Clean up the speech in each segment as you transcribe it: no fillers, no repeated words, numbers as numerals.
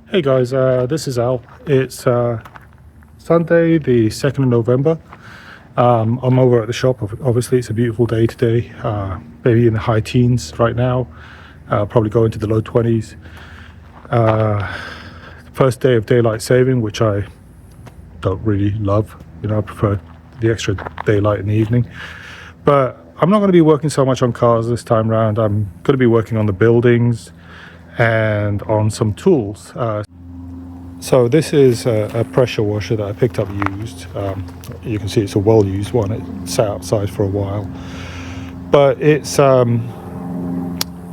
Hey guys, this is Al. It's Sunday, the 2nd of November. I'm over at the shop. Obviously, it's a beautiful day today, maybe in the high teens right now, probably going to the low 20s. First day of daylight saving, which I don't really love. I prefer the extra daylight in the evening. But I'm not going to be working so much on cars this time around. I'm going to be working on the buildings and on some tools. So this is a pressure washer that I picked up used. You can see it's a well-used one. It sat outside for a while, but it's the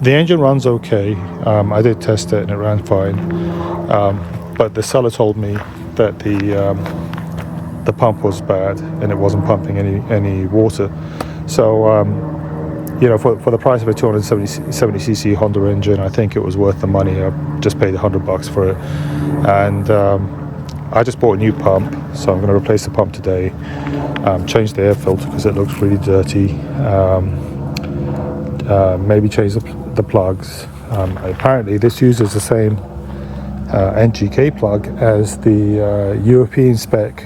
engine runs okay. I did test it and it ran fine, but the seller told me that the pump was bad and it wasn't pumping any water. So for the price of a 270cc Honda engine, I think it was worth the money. I just paid $100 for it, and I just bought a new pump, so I'm going to replace the pump today. Change the air filter because it looks really dirty. Maybe change the plugs. Apparently, this uses the same NGK plug as the European spec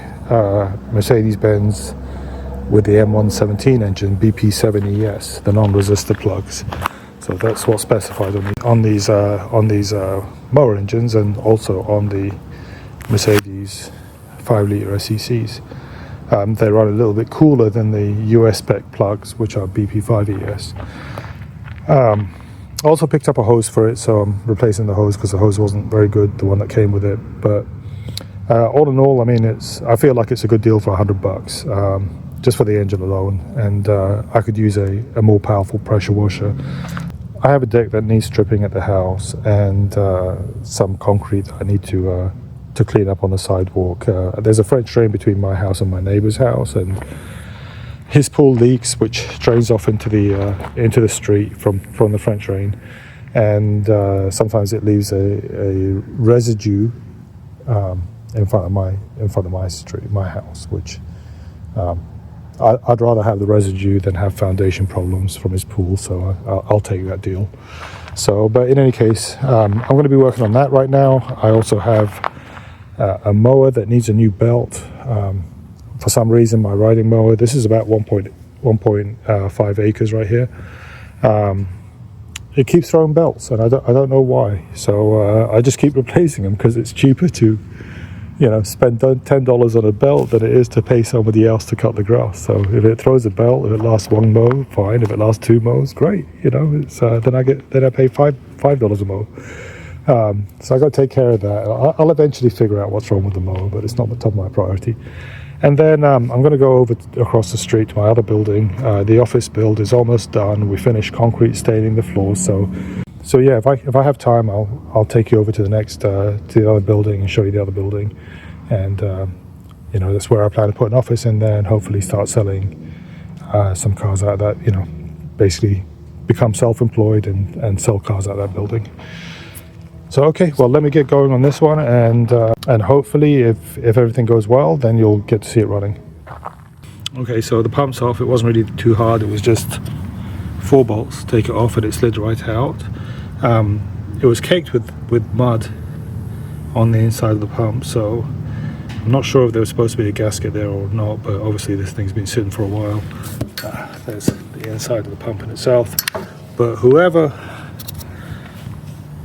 Mercedes-Benz with the M117 engine, BP7ES, the non-resistor plugs. So that's what's specified on these mower engines, and also on the Mercedes 5-litre SECs. They run a little bit cooler than the US spec plugs, which are BP5ES. Also picked up a hose for it, so I'm replacing the hose because the hose wasn't very good, the one that came with it. But all in all, I mean, I feel like it's a good deal for $100. Just for the engine alone, and I could use a more powerful pressure washer. I have a deck that needs stripping at the house, and some concrete that I need to clean up on the sidewalk. There's a French drain between my house and my neighbor's house, and his pool leaks, which drains off into the street from the French drain, and sometimes it leaves a residue in front of my street, my house, which I'd rather have the residue than have foundation problems from his pool, so I'll take that deal. So, but in any case, I'm going to be working on that right now. I also have a mower that needs a new belt. For some reason, my riding mower, this is about 1.5 acres right here. It keeps throwing belts, and I don't know why. So I just keep replacing them because it's cheaper to spend $10 on a belt than it is to pay somebody else to cut the grass. So if it throws a belt, if it lasts one mow, fine. If it lasts two mows, great. It's then I pay $5 a mow. So I got to take care of that. I'll eventually figure out what's wrong with the mower, but it's not the top of my priority. And then I'm going to go across the street to my other building. The office build is almost done. We finished concrete staining the floors. So yeah, if I have time, I'll take you over to to the other building and show you the other building, and that's where I plan to put an office in there, and hopefully start selling some cars out of that. Basically become self-employed and sell cars out of that building. So okay, well, let me get going on this one, and hopefully if everything goes well, then you'll get to see it running. Okay, so the pump's off. It wasn't really too hard. It was just 4 bolts. Take it off and it slid right out. It was caked with mud on the inside of the pump, so I'm not sure if there was supposed to be a gasket there or not, but obviously this thing's been sitting for a while. There's the inside of the pump in itself. But whoever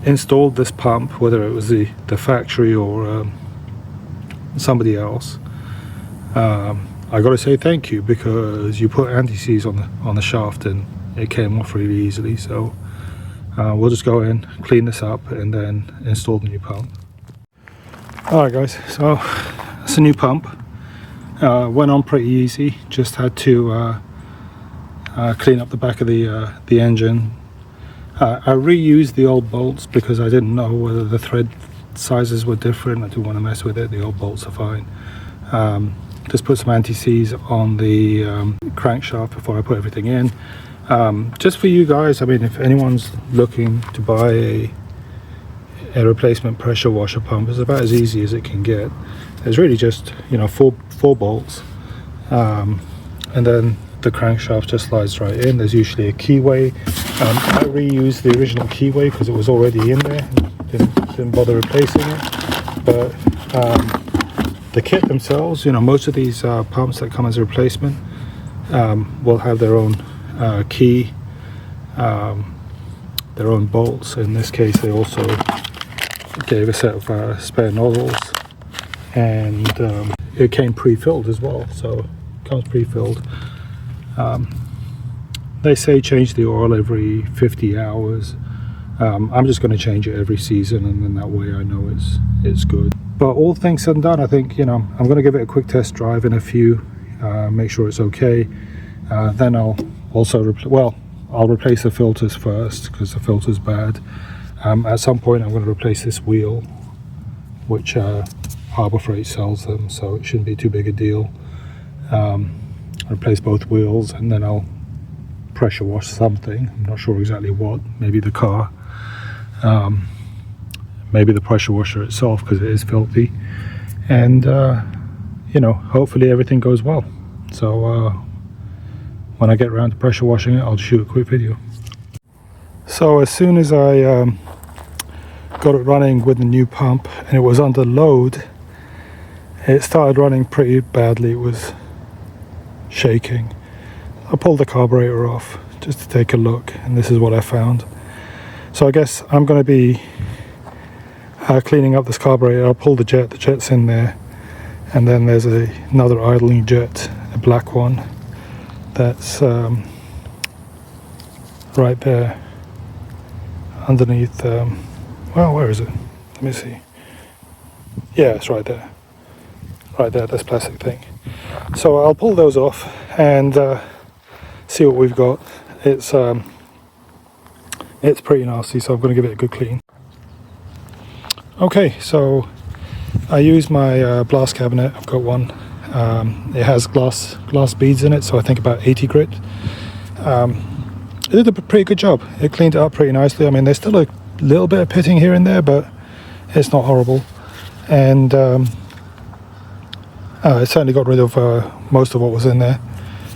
installed this pump, whether it was the factory or somebody else, I got to say thank you, because you put anti-seize on the shaft and it came off really easily. So we'll just go in, clean this up, and then install the new pump. Alright guys, so it's a new pump. Went on pretty easy. Just had to clean up the back of the engine. I reused the old bolts because I didn't know whether the thread sizes were different. I didn't want to mess with it. The old bolts are fine. Just put some anti-seize on the crankshaft before I put everything in. Just for you guys, I mean, if anyone's looking to buy a replacement pressure washer pump, it's about as easy as it can get. There's really just four bolts, and then the crankshaft just slides right in. There's usually a keyway. I reused the original keyway because it was already in there. Didn't didn't bother replacing it. But the kit themselves, you know, most of these pumps that come as a replacement will have their own key, their own bolts. In this case, they also gave a set of spare nozzles, and it came pre-filled as well, so it comes pre-filled. They say change the oil every 50 hours. I'm just going to change it every season, and then that way I know it's good. But all things said and done, I think, you know, I'm going to give it a quick test drive in a few, make sure it's okay. Then I'll also I'll replace the filters first, because the filter's bad. At some point I'm going to replace this wheel, which Harbor Freight sells them, so it shouldn't be too big a deal. Replace both wheels, and then I'll pressure wash something. I'm not sure exactly what. Maybe the car, maybe the pressure washer itself, because it is filthy. And you know, hopefully everything goes well. So when I get around to pressure washing it, I'll shoot a quick video. So as soon as I got it running with the new pump and it was under load, it started running pretty badly. It was shaking. I pulled the carburetor off just to take a look, and this is what I found. So I guess I'm going to be cleaning up this carburetor. I'll pull the jet's in there, and then there's another idling jet, a black one, that's right there underneath. Well, where is it? Let me see. Yeah, it's right there. Right there, this plastic thing. So I'll pull those off and see what we've got. It's pretty nasty, so I'm going to give it a good clean. Okay, so I use my blast cabinet. I've got one. It has glass beads in it, so I think about 80 grit. It did a pretty good job. It cleaned it up pretty nicely. I mean, there's still a little bit of pitting here and there, but it's not horrible. And it certainly got rid of most of what was in there.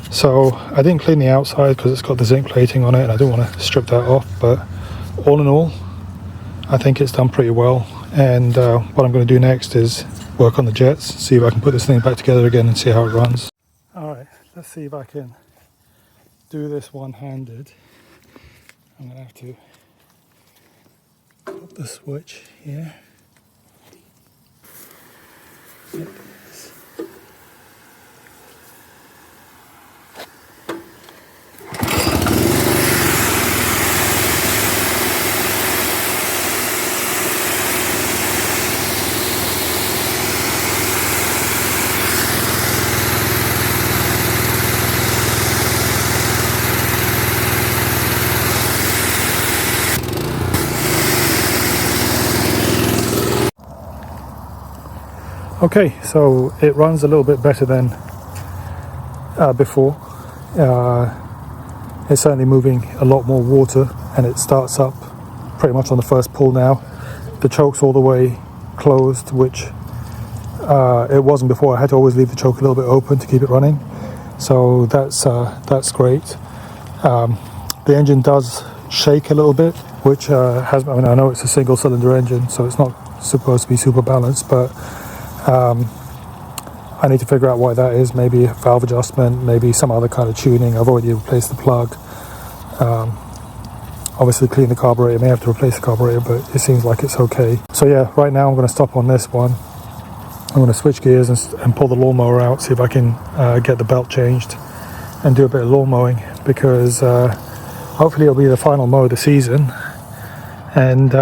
So I didn't clean the outside because it's got the zinc plating on it, and I don't want to strip that off. But all in all, I think it's done pretty well. And what I'm going to do next is work on the jets, see if I can put this thing back together again and see how it runs. Alright, let's see if I can do this one-handed. I'm going to have to put the switch here. It is. Okay, so it runs a little bit better than before. It's certainly moving a lot more water, and it starts up pretty much on the first pull now. The choke's all the way closed, which it wasn't before. I had to always leave the choke a little bit open to keep it running. So that's great. The engine does shake a little bit, which I mean, I know it's a single cylinder engine, so it's not supposed to be super balanced, but I need to figure out why that is. Maybe a valve adjustment, maybe some other kind of tuning. I've already replaced the plug. Obviously clean the carburetor. I may have to replace the carburetor, but it seems like it's okay. So yeah, right now I'm going to stop on this one. I'm going to switch gears and pull the lawnmower out, see if I can get the belt changed and do a bit of lawn mowing, because hopefully it'll be the final mow of the season. And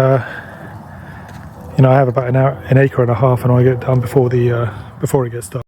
you know, I have about an acre and a half, and I get it done before it gets done.